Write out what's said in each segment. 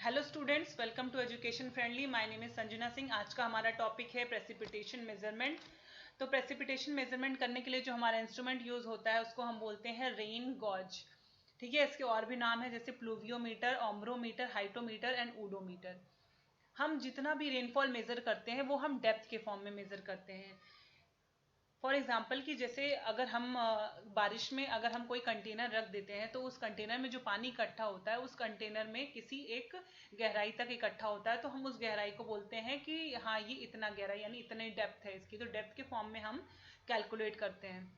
Hello students, welcome to education friendly. My name is Sanjana Singh. आज का हमारा टॉपिक है प्रेसिपिटेशन मेजरमेंट। तो प्रेसिपिटेशन मेजरमेंट करने के लिए जो हमारा इंस्ट्रूमेंट यूज होता है उसको हम बोलते हैं रेन गॉज। ठीक है, इसके और भी नाम है जैसे प्लूवियोमीटर, ओम्ब्रोमीटर, हाइटोमीटर एंड ऊडोमीटर। हम जितना भी रेनफॉल मेजर करते हैं वो हम डेप्थ के फॉर्म में मेजर करते हैं। फॉर एग्जाम्पल कि जैसे अगर हम बारिश में अगर हम कोई कंटेनर रख देते हैं तो उस कंटेनर में जो पानी इकट्ठा होता है उस कंटेनर में किसी एक गहराई तक इकट्ठा होता है, तो हम उस गहराई को बोलते हैं कि हाँ ये इतना गहराई यानी इतने डेप्थ है इसकी, तो डेप्थ के फॉर्म में हम कैलकुलेट करते हैं।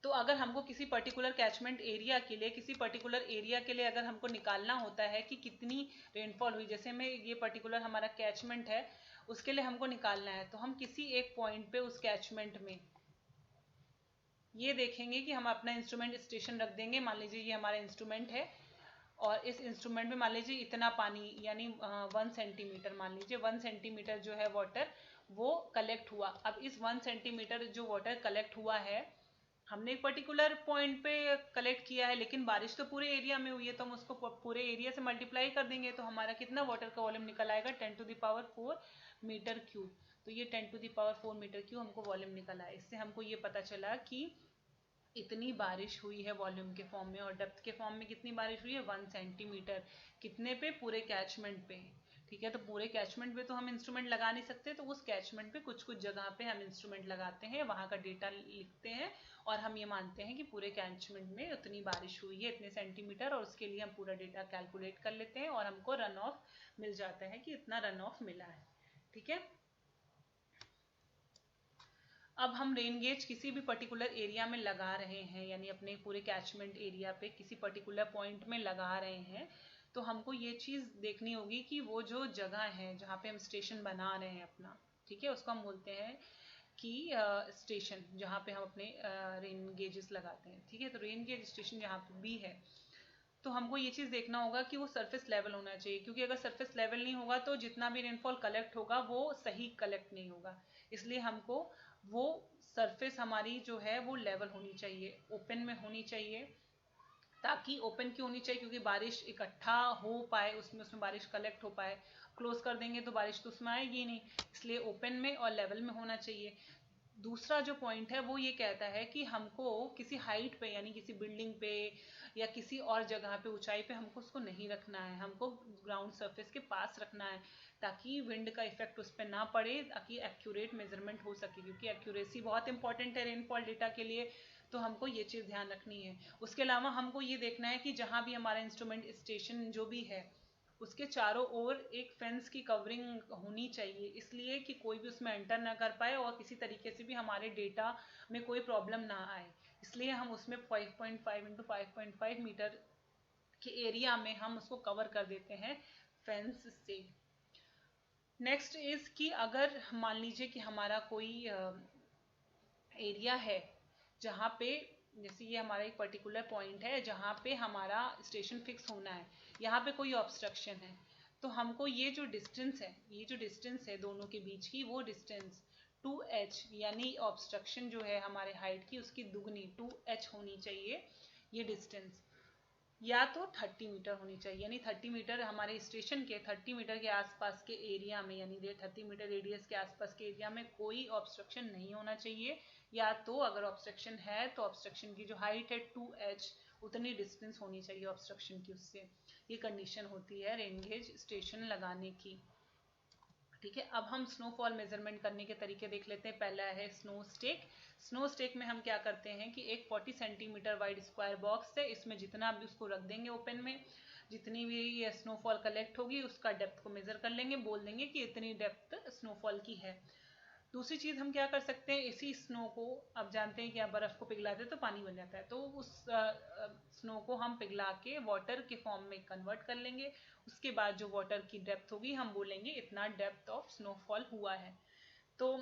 तो अगर हमको किसी पर्टिकुलर कैचमेंट एरिया के लिए अगर हमको निकालना होता है कि कितनी रेनफॉल हुई, जैसे में ये पर्टिकुलर हमारा कैचमेंट है उसके लिए हमको निकालना है, तो हम किसी एक पॉइंट पे उस कैचमेंट में ये देखेंगे कि हम अपना इंस्ट्रूमेंट स्टेशन रख देंगे। मान लीजिए ये हमारा इंस्ट्रूमेंट है और इस इंस्ट्रूमेंट में मान लीजिए इतना पानी यानी 1 सेंटीमीटर, मान लीजिए 1 सेंटीमीटर जो है वाटर वो कलेक्ट हुआ। अब इस 1 सेंटीमीटर जो वाटर कलेक्ट हुआ है हमने एक पर्टिकुलर पॉइंट पे कलेक्ट किया है, लेकिन बारिश तो पूरे एरिया में हुई है तो हम उसको पूरे एरिया से मल्टीप्लाई कर देंगे, तो हमारा कितना वाटर का वॉल्यूम निकल आएगा 10⁴ मीटर क्यूब। तो ये 10⁴ मीटर क्यूब हमको वॉल्यूम निकल आया। इससे हमको ये पता चला कि इतनी बारिश हुई है वॉल्यूम के फॉर्म में, और डेप्थ के फॉर्म में कितनी बारिश हुई है 1 सेंटीमीटर। कितने पे? पूरे कैचमेंट पे। ठीक है, तो पूरे कैचमेंट पे तो हम इंस्ट्रूमेंट लगा नहीं सकते, तो उस कैचमेंट पे कुछ कुछ जगह पे हम इंस्ट्रूमेंट लगाते हैं, वहां का डेटा लिखते हैं और हम ये मानते हैं कि पूरे कैचमेंट में उतनी बारिश हुई है इतने सेंटीमीटर, और उसके लिए हम पूरा डेटा कैलकुलेट कर लेते हैं और हमको रन ऑफ मिल जाता है कि इतना रन ऑफ मिला है। ठीक है, अब हम रेन गेज किसी भी पर्टिकुलर एरिया में लगा रहे हैं, यानी अपने पूरे कैचमेंट एरिया पे किसी पर्टिकुलर पॉइंट में लगा रहे हैं, तो हमको ये चीज देखनी होगी कि वो जो जगह है जहाँ पे हम स्टेशन बना रहे हैं अपना, ठीक है, उसको हम बोलते हैं कि स्टेशन जहाँ पे हम अपने रेन गेजेस लगाते हैं। ठीक है, तो रेन गेज स्टेशन जहाँ पे भी है तो हमको ये चीज़ देखना होगा कि वो सरफेस लेवल होना चाहिए, क्योंकि अगर सरफेस लेवल नहीं होगा तो जितना भी रेनफॉल कलेक्ट होगा वो सही कलेक्ट नहीं होगा। इसलिए हमको वो सरफेस हमारी जो है वो लेवल होनी चाहिए, ओपन में होनी चाहिए। ताकि ओपन क्यों होनी चाहिए? क्योंकि बारिश इकट्ठा हो पाए, उसमें बारिश कलेक्ट हो पाए। क्लोज कर देंगे तो बारिश तो उसमें आएगी नहीं, इसलिए ओपन में और लेवल में होना चाहिए। दूसरा जो पॉइंट है वो ये कहता है कि हमको किसी हाइट पे यानी किसी बिल्डिंग पे या किसी और जगह पे ऊंचाई पे हमको उसको नहीं रखना है, हमको ग्राउंड सरफेस के पास रखना है, ताकि विंड का इफेक्ट उस पर ना पड़े, ताकि एक्यूरेट मेजरमेंट हो सके, क्योंकि एक्यूरेसी बहुत इंपॉर्टेंट है रेनफॉल डेटा के लिए। तो हमको ये चीज़ ध्यान रखनी है। उसके अलावा हमको ये देखना है कि जहाँ भी हमारा इंस्ट्रूमेंट स्टेशन जो भी है उसके चारों ओर एक फेंस की कवरिंग होनी चाहिए, इसलिए कि कोई भी उसमें एंटर ना कर पाए और किसी तरीके से भी हमारे डेटा में कोई प्रॉब्लम ना आए। इसलिए हम उसमें 5.5 इंटू 5.5 मीटर के एरिया में हम उसको कवर कर देते हैं फेंस से। नेक्स्ट इज कि अगर मान लीजिए कि हमारा कोई एरिया है जहाँ पे, जैसे ये हमारा एक पर्टिकुलर पॉइंट है जहाँ पे हमारा स्टेशन फिक्स होना है, यहाँ पे कोई ऑब्स्ट्रक्शन है, तो हमको ये जो डिस्टेंस है दोनों के बीच की, वो डिस्टेंस 2h यानी ऑब्स्ट्रक्शन जो है हमारे हाइट की उसकी दुगनी 2h होनी चाहिए ये डिस्टेंस, या तो 30 मीटर होनी चाहिए। यानी 30 मीटर हमारे स्टेशन के 30 मीटर के आसपास के एरिया में, यानी 30 मीटर रेडियस के आसपास के एरिया में कोई ऑब्स्ट्रक्शन नहीं होना चाहिए, या तो अगर ऑब्स्ट्रक्शन है तो ऑब्स्ट्रक्शन की जो हाइट है 2h उतनी डिस्टेंस होनी चाहिए ऑब्स्ट्रक्शन की उससे। ये कंडीशन होती है रेन गेज स्टेशन लगाने की। ठीक है, अब हम स्नोफॉल मेजरमेंट करने के तरीके देख लेते हैं। पहला है स्नो स्टेक। स्नो स्टेक में हम क्या करते हैं कि एक 40 सेंटीमीटर वाइड स्क्वायर बॉक्स है, इसमें जितना भी उसको रख देंगे ओपन में, जितनी भी ये स्नोफॉल कलेक्ट होगी उसका डेप्थ को मेजर कर लेंगे, बोल देंगे कि इतनी डेप्थ स्नोफॉल की है। दूसरी चीज हम क्या कर सकते हैं, इसी स्नो को, आप जानते हैं कि आप बर्फ को पिघलाते हैं तो पानी बन जाता है, तो उस स्नो को हम पिघला के वाटर के फॉर्म में कन्वर्ट कर लेंगे। उसके बाद जो वाटर की डेप्थ होगी हम बोलेंगे इतना डेप्थ ऑफ स्नोफॉल हुआ है। तो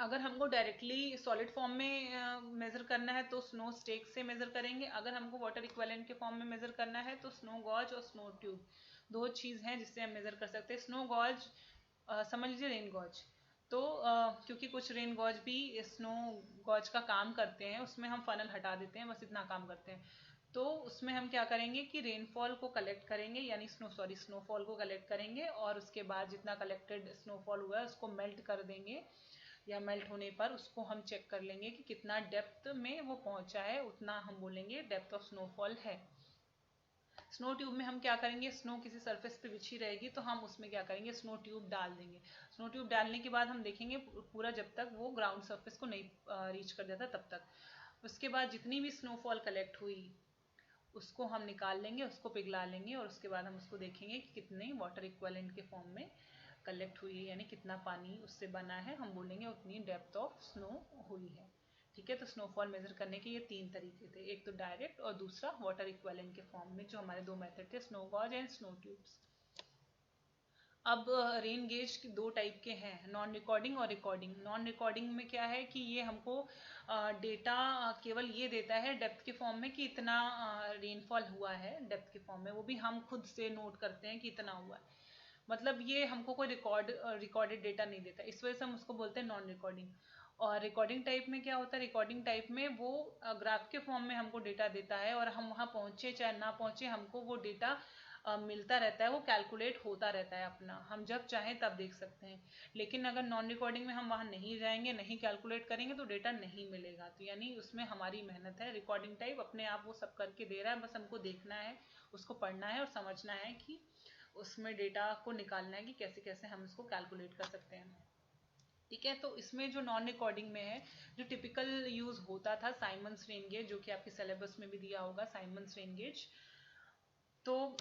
अगर हमको डायरेक्टली सॉलिड फॉर्म में मेजर करना है तो स्नो स्टेक से मेजर करेंगे, अगर हमको वाटर इक्विवेलेंट के फॉर्म में मेजर करना है तो स्नो गॉज और स्नो ट्यूब दो चीज हैं जिससे हम मेजर कर सकते हैं। स्नो गॉज समझ लीजिए रेन गॉज, तो क्योंकि कुछ रेन गॉज भी स्नो गॉज का काम करते हैं, उसमें हम फनल हटा देते हैं, बस इतना काम करते हैं। तो उसमें हम क्या करेंगे कि रेनफॉल को कलेक्ट करेंगे, यानी स्नोफॉल को कलेक्ट करेंगे, और उसके बाद जितना कलेक्टेड स्नोफॉल हुआ है उसको मेल्ट कर देंगे, या मेल्ट होने पर उसको हम चेक कर लेंगे कि कितना डेप्थ में वो पहुंचा है, उतना हम बोलेंगे डेप्थ ऑफ स्नोफॉल है। स्नो ट्यूब में हम क्या करेंगे, स्नो किसी सरफेस पे बिछी रहेगी तो हम उसमें क्या करेंगे, स्नो ट्यूब डाल देंगे। स्नो ट्यूब डालने के बाद हम देखेंगे पूरा जब तक वो ग्राउंड सरफेस को नहीं रीच कर देता तब तक। उसके बाद जितनी भी स्नोफॉल कलेक्ट हुई उसको हम निकाल लेंगे, उसको पिघला लेंगे, और उसके बाद हम उसको देखेंगे कि कितने वाटर इक्विवेलेंट के फॉर्म में कलेक्ट हुई है, यानी कितना पानी उससे बना है, हम बोलेंगे उतनी डेप्थ ऑफ स्नो हुई है। ठीक है, तो स्नोफॉल मेजर करने के ये 3 तरीके थे, एक तो डायरेक्ट और दूसरा वाटर इक्विवेलेंट के फॉर्म में, जो हमारे 2 मेथड थे, snow gauge and snow tubes. अब रेन गेज की 2 टाइप के हैं, नॉन रिकॉर्डिंग और रिकॉर्डिंग। नॉन रिकॉर्डिंग में क्या है कि ये हमको डेटा केवल ये देता है डेप्थ के फॉर्म में कि इतना रेनफॉल हुआ है, डेप्थ के फॉर्म में, वो भी हम खुद से नोट करते हैं कि इतना हुआ है, मतलब ये हमको कोई रिकॉर्डेड डेटा नहीं देता, इस वजह से हम उसको बोलते हैं नॉन रिकॉर्डिंग। और रिकॉर्डिंग टाइप में क्या होता है, रिकॉर्डिंग टाइप में वो ग्राफ के फॉर्म में हमको डेटा देता है, और हम वहाँ पहुँचे चाहे ना पहुँचे हमको वो डेटा मिलता रहता है, वो कैलकुलेट होता रहता है अपना, हम जब चाहें तब देख सकते हैं। लेकिन अगर नॉन रिकॉर्डिंग में हम वहाँ नहीं जाएंगे, नहीं कैलकुलेट करेंगे तो डेटा नहीं मिलेगा, तो यानी उसमें हमारी मेहनत है। रिकॉर्डिंग टाइप अपने आप वो सब करके दे रहा है, बस हमको देखना है, उसको पढ़ना है और समझना है कि उसमें डेटा को निकालना है कि कैसे कैसे हम इसको कैलकुलेट कर सकते हैं। ठीक है, तो इसमें जो नॉन रिकॉर्डिंग में है, जो टिपिकल यूज होता था साइमन रेन गेज, जो कि आपके सिलेबस में भी दिया होगा, साइमन रेन गेज, तो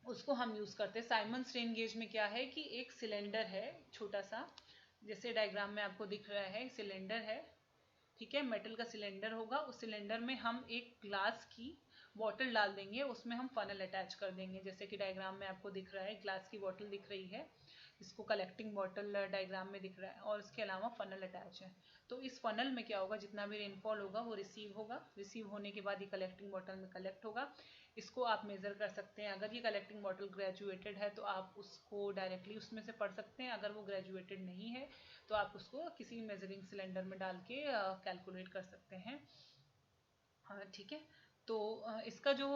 उसको हम यूज करते हैं। साइमन रेन गेज में क्या है कि एक सिलेंडर है छोटा सा, जैसे डायग्राम में आपको दिख रहा है, सिलेंडर है, ठीक है, मेटल का सिलेंडर होगा, उस सिलेंडर में हम एक ग्लास की बॉटल डाल देंगे, उसमें हम फनल अटैच कर देंगे, जैसे कि डायग्राम में आपको दिख रहा है, ग्लास की बॉटल दिख रही है, इसको कलेक्टिंग बॉटल डायग्राम में दिख रहा है, और इसके अलावा फनल अटैच है। तो इस फनल में क्या होगा, जितना भी रेनफॉल होगा वो रिसीव होगा, रिसीव होने के बाद ये कलेक्टिंग बॉटल में कलेक्ट होगा। इसको आप मेजर कर सकते हैं, अगर ये कलेक्टिंग बॉटल ग्रेजुएटेड है तो आप उसको डायरेक्टली उसमें से पढ़ सकते हैं, अगर वो ग्रेजुएटेड नहीं है तो आप उसको किसी मेजरिंग सिलेंडर में डाल के कैलकुलेट कर सकते हैं। हाँ, ठीक है, तो इसका जो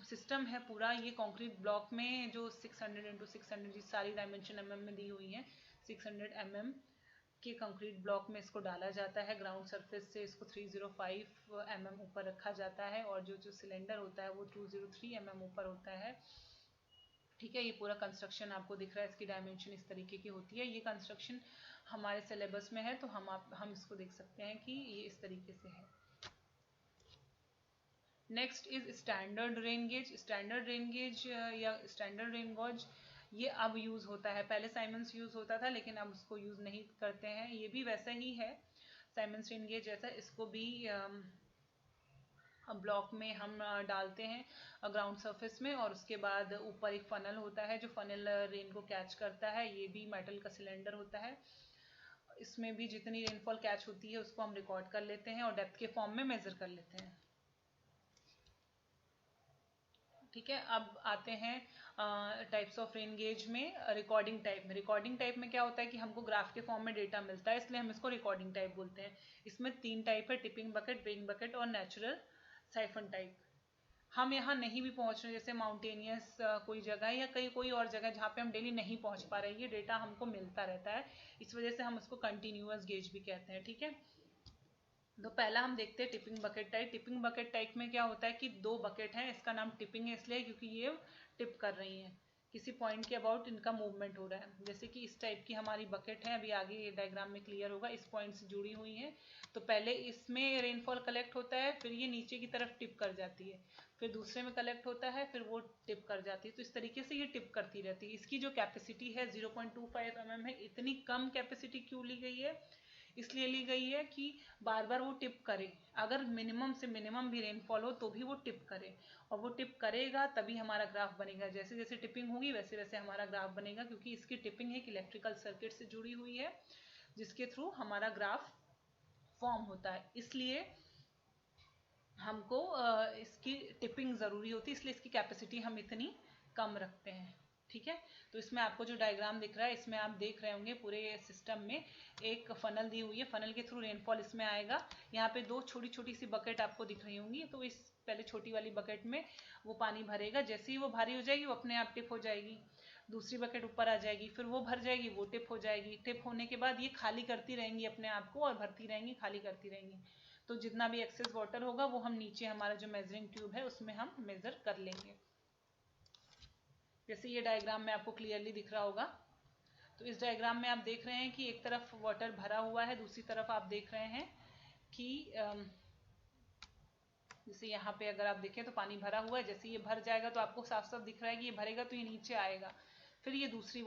सिस्टम है पूरा, ये कंक्रीट ब्लॉक में जो 600 इंटू 600 सारी डायमेंशन mm में दी हुई है, 600 mm के कंक्रीट ब्लॉक में इसको डाला जाता है, ग्राउंड सरफेस से इसको 305 mm ऊपर रखा जाता है, और जो सिलेंडर होता है वो 203 mm ऊपर होता है। ठीक है, ये पूरा कंस्ट्रक्शन आपको दिख रहा है, इसकी डायमेंशन इस तरीके की होती है, ये कंस्ट्रक्शन हमारे सिलेबस में है, तो हम इसको देख सकते हैं कि ये इस तरीके से है। Next is standard rain gauge. Standard rain gauge या स्टैंडर्ड रेन गॉज ये अब यूज होता है, पहले साइमन्स यूज होता था लेकिन अब उसको यूज नहीं करते हैं, ये भी वैसा ही है साइमन्स रेन गेज जैसा, इसको भी ब्लॉक में हम डालते हैं ग्राउंड सरफेस में, और उसके बाद ऊपर एक फनल होता है जो फनल रेन को कैच करता है, ये भी मेटल का सिलेंडर होता है, इसमें भी जितनी रेनफॉल कैच होती है उसको हम रिकॉर्ड कर लेते हैं और डेप्थ के फॉर्म में मेजर कर लेते हैं। ठीक है, अब आते हैं टाइप्स ऑफ रेन गेज में। रिकॉर्डिंग टाइप में, रिकॉर्डिंग टाइप में क्या होता है कि हमको ग्राफ के फॉर्म में डेटा मिलता है, इसलिए हम इसको रिकॉर्डिंग टाइप बोलते हैं। इसमें 3 टाइप है, टिपिंग बकेट, ब्रेइंग बकेट और नेचुरल साइफन टाइप। हम यहाँ नहीं भी पहुंच रहे, जैसे माउंटेनियस कोई जगह है या कहीं कोई और जगह जहाँ पे हम डेली नहीं पहुंच पा रहे, ये डेटा हमको मिलता रहता है, इस वजह से हम उसको कंटिन्यूअस गेज भी कहते हैं। ठीक है, तो पहला हम देखते हैं tipping bucket type. Tipping bucket type में क्या होता है कि 2 बकेट हैं, इसका नाम टिपिंग है इसलिए क्योंकि ये टिप कर रही हैं, किसी पॉइंट के अबाउट इनका मूवमेंट हो रहा है, जैसे कि इस टाइप की हमारी बकेट है, अभी आगे डायग्राम में क्लियर होगा, इस पॉइंट से जुड़ी हुई है। तो पहले इसमें रेनफॉल कलेक्ट होता है, फिर ये नीचे की तरफ टिप कर जाती है, फिर दूसरे में कलेक्ट होता है, फिर वो टिप कर जाती है, तो इस तरीके से ये टिप करती रहती है। इसकी जो कैपेसिटी है 0.25 mm है, इतनी कम कैपेसिटी क्यों ली गई है, इसलिए ली गई है कि बार बार वो टिप करे, अगर मिनिमम से मिनिमम भी रेनफॉल हो तो भी वो टिप करे, और वो टिप करेगा तभी हमारा ग्राफ बनेगा, जैसे जैसे टिपिंग होगी वैसे वैसे हमारा ग्राफ बनेगा, क्योंकि इसकी टिपिंग एक इलेक्ट्रिकल सर्किट से जुड़ी हुई है जिसके थ्रू हमारा ग्राफ फॉर्म होता है, इसलिए हमको इसकी टिपिंग ज़रूरी होती है, इसलिए इसकी कैपेसिटी हम इतनी कम रखते हैं। ठीक है। तो इसमें आपको जो डायग्राम दिख रहा है, इसमें आप देख रहे होंगे पूरे सिस्टम में एक फनल दी हुई है, फनल के थ्रू रेनफॉल इसमें आएगा। यहाँ पे दो छोटी छोटी सी बकेट आपको दिख रही होंगी, तो इस पहले छोटी वाली बकेट में वो पानी भरेगा, जैसे ही वो भारी हो जाएगी वो अपने आप टिप हो जाएगी, दूसरी बकेट ऊपर आ जाएगी, फिर वो भर जाएगी, वो टिप हो जाएगी, टिप होने के बाद ये खाली करती रहेंगी अपने आप को और भरती रहेंगी, खाली करती रहेंगी। तो जितना भी एक्सेस वाटर होगा वो हम नीचे हमारा जो मेजरिंग ट्यूब है उसमें हम मेजर कर लेंगे। जैसे ये डायग्राम में आपको क्लियरली दिख रहा होगा। तो इस डायग्राम में आप देख रहे हैं कि एक तरफ वाटर भरा हुआ है, दूसरी तरफ आप देख रहे हैं कि जैसे यहाँ पे अगर आप देखें तो पानी भरा हुआ है, जैसे ये भर जाएगा तो आपको साफ साफ दिख रहा है कि ये भरेगा तो ये नीचे आएगा, फिर ये दूसरी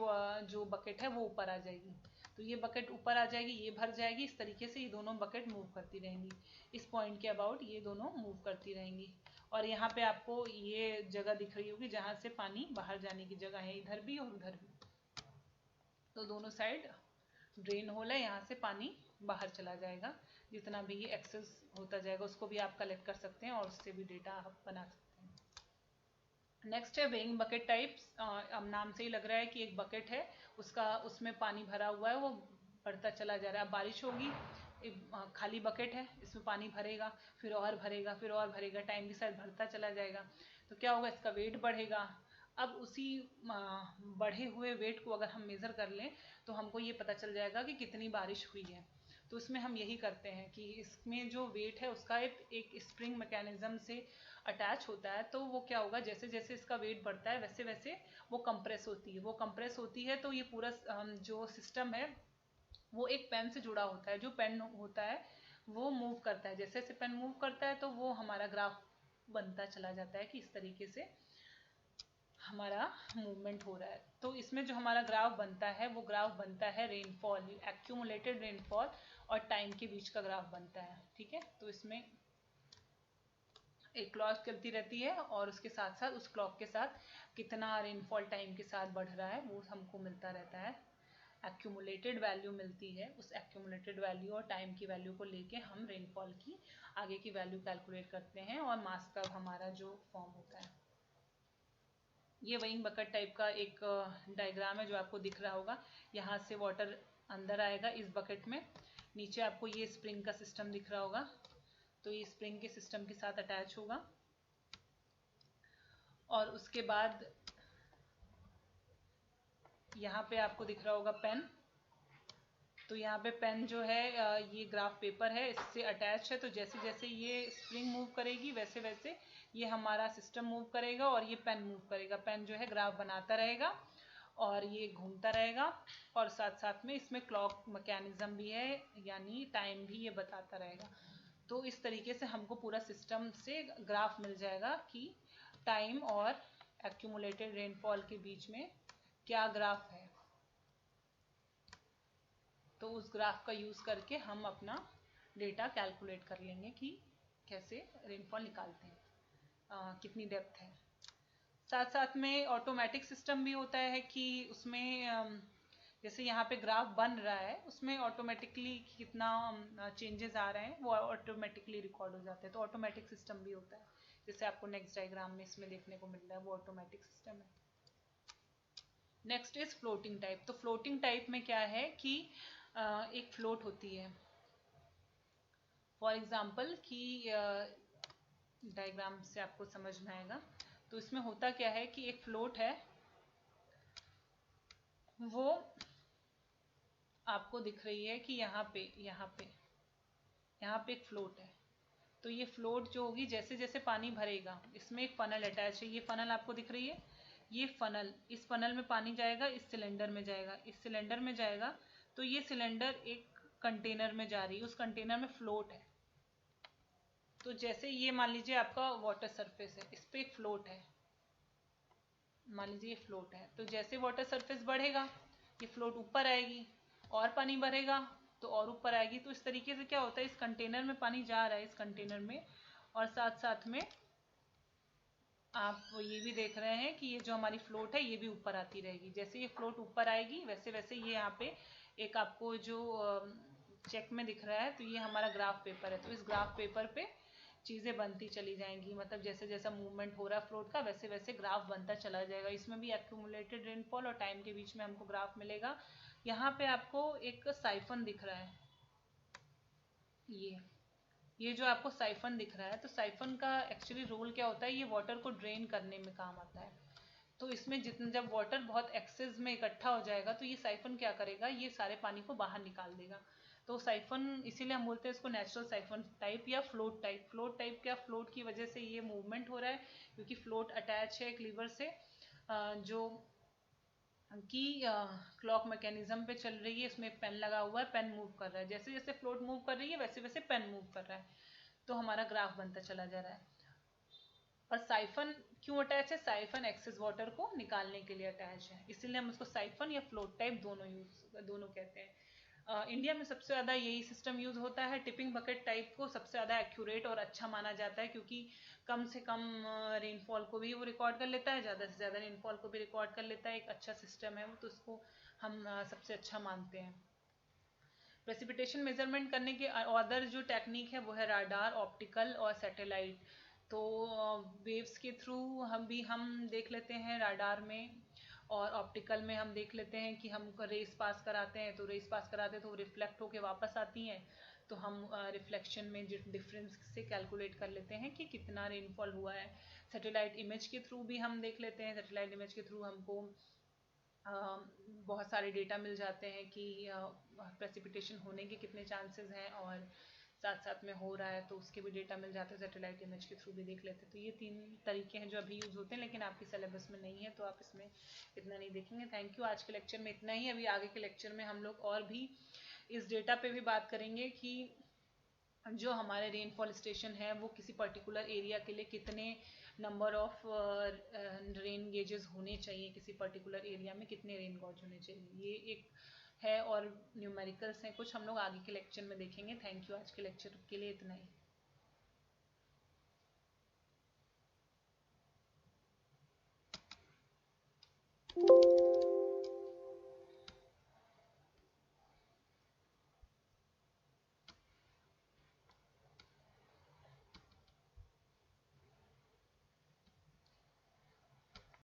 जो बकेट है वो ऊपर आ जाएगी, तो ये बकेट ऊपर आ जाएगी, ये भर जाएगी, इस तरीके से ये दोनों बकेट मूव करती रहेंगी, इस पॉइंट के अबाउट ये दोनों मूव करती रहेंगी। और यहाँ पे आपको ये जगह दिख रही होगी जहाँ से पानी बाहर जाने की जगह है, इधर भी और उधर भी, तो दोनों साइड ड्रेन होल है, यहाँ से पानी बाहर चला जाएगा, जितना भी ये एक्सेस होता जाएगा उसको भी आप कलेक्ट कर सकते हैं और उससे भी डेटा आप बना सकते हैं। नेक्स्ट है वेइंग बकेट टाइप्स। अब नाम से ही लग रहा है कि एक बकेट है, उसमें पानी भरा हुआ है, वो बढ़ता चला जा रहा है। अब बारिश होगी, एक खाली बकेट है, इसमें पानी भरेगा, फिर और भरेगा, फिर और भरेगा, टाइम के साथ भरता चला जाएगा, तो क्या होगा, इसका वेट बढ़ेगा। अब उसी बढ़े हुए वेट को अगर हम मेज़र कर लें तो हमको ये पता चल जाएगा कि कितनी बारिश हुई है। तो इसमें हम यही करते हैं कि इसमें जो वेट है उसका एक स्प्रिंग मैकेनिज्म से अटैच होता है, तो वो क्या होगा, जैसे जैसे इसका वेट बढ़ता है वैसे वैसे वो कंप्रेस होती है, वो कंप्रेस होती है, तो ये पूरा जो सिस्टम है वो एक पेन से जुड़ा होता है, जो पेन होता है वो मूव करता है, जैसे जैसे पेन मूव करता है तो वो हमारा ग्राफ बनता चला जाता है कि इस तरीके से हमारा मूवमेंट हो रहा है। तो इसमें जो हमारा ग्राफ बनता है वो ग्राफ बनता है रेनफॉल, एक्यूमुलेटेड रेनफॉल और टाइम के बीच का ग्राफ बनता है, ठीक है। तो इसमें एक क्लॉक चलती रहती है और उसके साथ साथ उस क्लॉक के साथ कितना रेनफॉल टाइम के साथ बढ़ रहा है वो हमको मिलता रहता है, एक्यूमुलेटेड वैल्यू मिलती है। उस एक्यूमुलेटेड वैल्यू और टाइम की वैल्यू को लेके हम रेनफॉल की आगे की वैल्यू कैलकुलेट करते हैं और मास कर्व हमारा जो फॉर्म होता है। ये वेइंग बकेट टाइप का एक डायग्राम है जो आपको दिख रहा होगा। यहाँ से वाटर अंदर आएगा इस बकेट में, नीचे आपको ये स्प्रिंग का सिस्टम दिख रहा होगा, तो ये स्प्रिंग के सिस्टम के साथ अटैच होगा। और उसके बाद यहाँ पे आपको दिख रहा होगा पेन, तो यहाँ पे पेन जो है ये ग्राफ पेपर है, इससे अटैच है, तो जैसे जैसे ये स्प्रिंग मूव करेगी वैसे वैसे ये हमारा सिस्टम मूव करेगा और ये पेन मूव करेगा। पेन जो है ग्राफ बनाता रहेगा और ये घूमता रहेगा और साथ साथ में इसमें क्लॉक मैकेनिज्म भी है, यानी टाइम भी ये बताता रहेगा। तो इस तरीके से हमको पूरा सिस्टम से ग्राफ मिल जाएगा कि टाइम और एक्यूमुलेटेड रेनफॉल के बीच में क्या ग्राफ है। तो उस ग्राफ का यूज़ करके हम अपना डेटा कैलकुलेट कर लेंगे कि कैसे रेनफॉल निकालते हैं, कितनी डेप्थ है। साथ साथ में ऑटोमेटिक सिस्टम भी होता है कि उसमें जैसे यहाँ पे ग्राफ बन रहा है उसमें ऑटोमेटिकली कितना चेंजेस आ रहे हैं वो ऑटोमेटिकली रिकॉर्ड हो जाते हैं, तो ऑटोमेटिक सिस्टम भी होता है, जैसे आपको नेक्स्ट डायग्राम में इसमें देखने को मिल रहा है, वो ऑटोमेटिक सिस्टम है। Next is floating type. तो फ्लोटिंग टाइप में क्या है कि एक फ्लोट होती है, फॉर एग्जाम्पल कि डायग्राम से आपको समझ में आएगा। तो इसमें होता क्या है कि एक फ्लोट है, वो आपको दिख रही है कि यहाँ पे एक फ्लोट है। तो ये फ्लोट जो होगी जैसे जैसे पानी भरेगा, इसमें एक फनल अटैच है, ये फनल आपको दिख रही है, ये फनल, इस फनल में पानी जाएगा, इस सिलेंडर में जाएगा, इस सिलेंडर में जाएगा, तो ये सिलेंडर एक कंटेनर में जा रही है, उस कंटेनर में फ्लोट है। तो जैसे ये मान लीजिए आपका वाटर सरफेस है, इस पे एक फ्लोट है, मान लीजिए ये फ्लोट है, तो जैसे वाटर सरफेस बढ़ेगा ये फ्लोट ऊपर आएगी, और पानी भरेगा तो और ऊपर आएगी। तो इस तरीके से क्या होता है, इस कंटेनर में पानी जा रहा है, इस कंटेनर में, और साथ साथ में आप ये भी देख रहे हैं कि ये जो हमारी फ्लोट है ये भी ऊपर आती रहेगी। जैसे ये फ्लोट ऊपर आएगी वैसे वैसे ये यहाँ पे एक आपको जो चेक में दिख रहा है, तो ये हमारा ग्राफ पेपर है, तो इस ग्राफ पेपर पे चीज़ें बनती चली जाएंगी, मतलब जैसे जैसा मूवमेंट हो रहा है फ्लोट का वैसे वैसे ग्राफ बनता चला जाएगा। इसमें भी एक्यूमुलेटेड रेनफॉल और टाइम के बीच में हमको ग्राफ मिलेगा। यहाँ पे आपको एक साइफन दिख रहा है, ये जो आपको साइफन दिख रहा है, तो साइफन का एक्चुअली रोल क्या होता है, ये वाटर को ड्रेन करने में काम आता है। तो इसमें जितना जब वाटर बहुत एक्सेस में इकट्ठा हो जाएगा तो ये साइफन क्या करेगा, ये सारे पानी को बाहर निकाल देगा। तो साइफन इसीलिए हम बोलते हैं इसको नेचुरल साइफन टाइप या फ्लोट टाइप। फ्लोट टाइप क्या, फ्लोट की वजह से ये मूवमेंट हो रहा है क्योंकि फ्लोट अटैच है एक लीवर से जो कि क्लॉक मैकेनिज्म पे चल रही है। इसमें पेन लगा हुआ है, पेन मूव कर रहा है, जैसे जैसे फ्लोट मूव कर रही है वैसे वैसे पेन मूव कर रहा है, तो हमारा ग्राफ बनता चला जा रहा है। और साइफन क्यों अटैच है, साइफन एक्सेस वाटर को निकालने के लिए अटैच है, इसीलिए हम उसको साइफन या फ्लोट टाइप दोनों कहते हैं। इंडिया में सबसे ज़्यादा यही सिस्टम यूज होता है। टिपिंग बकेट टाइप को सबसे ज़्यादा एक्यूरेट और अच्छा माना जाता है क्योंकि कम से कम रेनफॉल को भी वो रिकॉर्ड कर लेता है, ज़्यादा से ज़्यादा रेनफॉल को भी रिकॉर्ड कर लेता है। एक अच्छा सिस्टम है वो, तो उसको हम सबसे अच्छा मानते हैं। प्रेसिपिटेशन मेजरमेंट करने के अदर जो टेक्निक है वो है राडार, ऑप्टिकल और सैटेलाइट। तो वेव्स के थ्रू हम देख लेते हैं राडार में, और ऑप्टिकल में हम देख लेते हैं कि हम रेस पास कराते हैं, तो रेस पास कराते हैं तो रिफ्लेक्ट होके वापस आती हैं, तो हम रिफ्लेक्शन में डिफरेंस से कैलकुलेट कर लेते हैं कि कितना रेनफॉल हुआ है। सैटेलाइट इमेज के थ्रू भी हम देख लेते हैं। सैटेलाइट इमेज के थ्रू हमको बहुत सारे डेटा मिल जाते हैं कि प्रेसिपिटेशन होने के कितने चांसेस हैं, और साथ साथ में हो रहा है तो उसके भी डेटा मिल जाते हैं, सैटेलाइट इमेज के थ्रू भी देख लेते हैं। तो ये 3 तरीके हैं जो अभी यूज़ होते हैं, लेकिन आपके सिलेबस में नहीं है तो आप इसमें इतना नहीं देखेंगे। थैंक यू, आज के लेक्चर में इतना ही। अभी आगे के लेक्चर में हम लोग और भी इस डेटा पे भी बात करेंगे कि जो हमारे रेनफॉल स्टेशन है वो किसी पर्टिकुलर एरिया के लिए कितने नंबर ऑफ रेन गेजेस होने चाहिए, किसी पर्टिकुलर एरिया में कितने रेन गॉज होने चाहिए, ये एक है। और न्यूमेरिकल्स हैं कुछ, हम लोग आगे के लेक्चर में देखेंगे। थैंक यू, आज के लेक्चर के लिए इतना ही।